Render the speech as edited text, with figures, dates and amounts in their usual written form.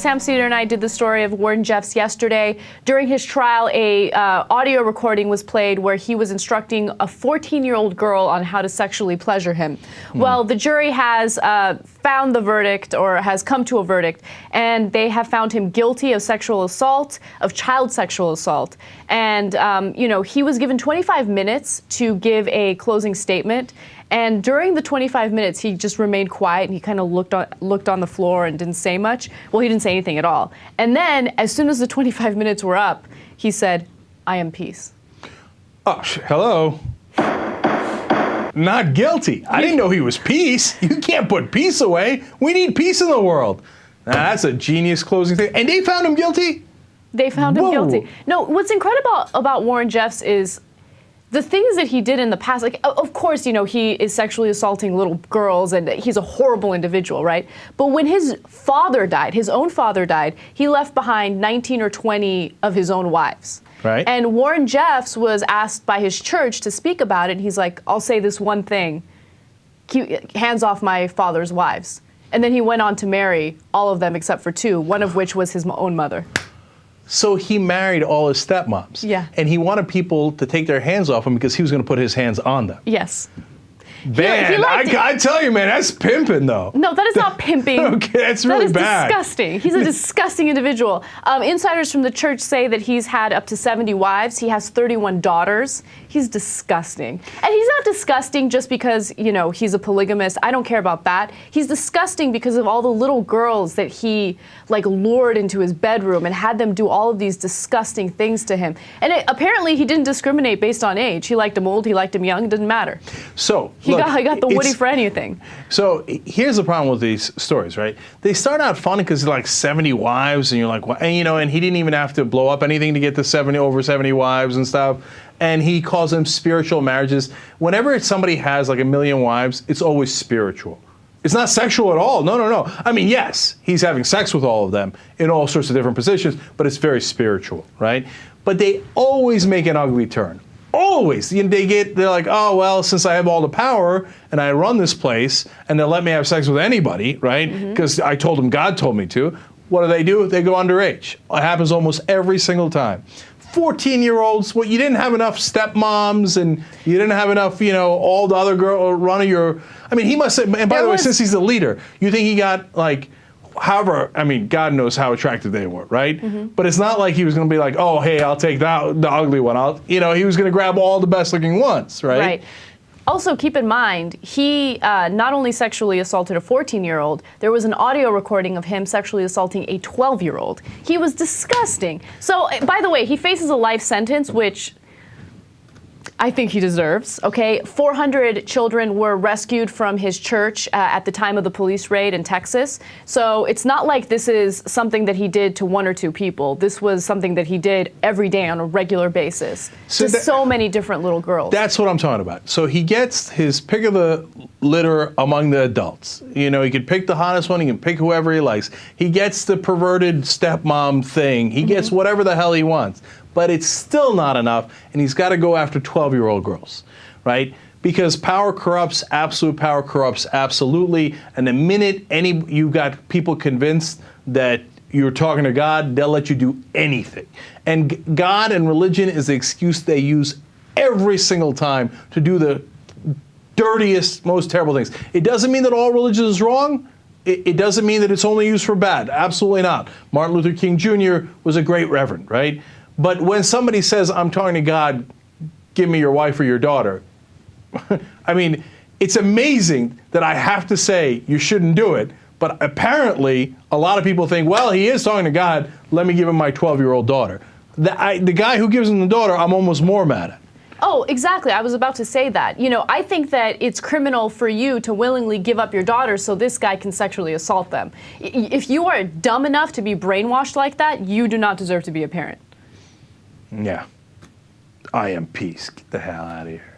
Sam Cedar and I did the story of Warren Jeffs yesterday. During his trial, a audio recording was played where he was instructing a 14-year-old girl on how to sexually pleasure him. Well, the jury has found the verdict, or has come to a verdict, and they have found him guilty of sexual assault, of child sexual assault. And, you know, he was given 25 minutes to give a closing statement. And during the 25 minutes, he just remained quiet, and he kind of looked on the floor and didn't say much. Well, he didn't say anything at all. And then, as soon as the 25 minutes were up, he said, "I am peace." Oh, hello. Not guilty. I didn't know he was peace. You can't put peace away. We need peace in the world. Now, that's a genius closing thing. And they found him guilty? They found him guilty. No, what's incredible about Warren Jeffs is the things that he did in the past. Like, of course, you know, he is sexually assaulting little girls, and he's a horrible individual, right? But when his father died, his own father died, he left behind 19 or 20 of his own wives. Right. And Warren Jeffs was asked by his church to speak about it, and he's like, "I'll say this one thing, hands off my father's wives." And then he went on to marry all of them except for 2, one of which was his own mother. So he married all his stepmoms. Yeah. And he wanted people to take their hands off him because he was going to put his hands on them. Yes. Man, I tell you, man, that's pimping, though. No, that is not pimping. Okay, that's really bad. That is disgusting. He's a disgusting individual. Insiders from the church say that he's had up to 70 wives. He has 31 daughters. He's disgusting. And he's not disgusting just because, you know, he's a polygamist. I don't care about that. He's disgusting because of all the little girls that he, like, lured into his bedroom and had them do all of these disgusting things to him. And apparently he didn't discriminate based on age. He liked him old, he liked him young, it didn't matter. So, He got the Woody for anything. So here's the problem with these stories, right? They start out funny because they're like 70 wives, and you're like, well, and, you know, and he didn't even have to blow up anything to get to over 70 wives and stuff. And he calls them spiritual marriages. Whenever somebody has like 1 million wives, it's always spiritual. It's not sexual at all. No, no, no. I mean, yes, he's having sex with all of them in all sorts of different positions, but it's very spiritual, right? But they always make an ugly turn. Always. They're like, oh, well, since I have all the power and I run this place and they'll let me have sex with anybody, right? Because I told them God told me to. What do? They go underage. It happens almost every single time. 14-year-olds, well, you didn't have enough stepmoms, and you didn't have enough, you know, all the other girls running your, I mean, he must have, and by the way, since he's the leader, you think he got like, however, I mean, God knows how attractive they were, right? But it's not like he was going to be like, oh, hey, I'll take that, the ugly one. You know, he was going to grab all the best-looking ones, right? Right. Also, keep in mind, he not only sexually assaulted a 14-year-old, there was an audio recording of him sexually assaulting a 12-year-old. He was disgusting. So, by the way, he faces a life sentence, which I think he deserves, okay? 400 children were rescued from his church at the time of the police raid in Texas. So it's not like this is something that he did to 1 or 2 people. This was something that he did every day on a regular basis to so many different little girls. That's what I'm talking about. So he gets his pick of the litter among the adults. You know, he can pick the hottest one, he can pick whoever he likes. He gets the perverted stepmom thing. He gets whatever the hell he wants. But it's still not enough, and he's got to go after 12-year-old girls, right? Because power corrupts, absolute power corrupts absolutely, and the minute you've got people convinced that you're talking to God, they'll let you do anything. And God and religion is the excuse they use every single time to do the dirtiest, most terrible things. It doesn't mean that all religion is wrong. It doesn't mean that it's only used for bad. Absolutely not. Martin Luther King Jr. was a great reverend, right? But when somebody says, I'm talking to God, give me your wife or your daughter, I mean, it's amazing that I have to say you shouldn't do it. But apparently, a lot of people think, well, he is talking to God, let me give him my 12-year-old daughter. The guy who gives him the daughter, I'm almost more mad at. Oh, exactly. I was about to say that. You know, I think that it's criminal for you to willingly give up your daughter so this guy can sexually assault them. If you are dumb enough to be brainwashed like that, you do not deserve to be a parent. Yeah. I am peace. Get the hell out of here.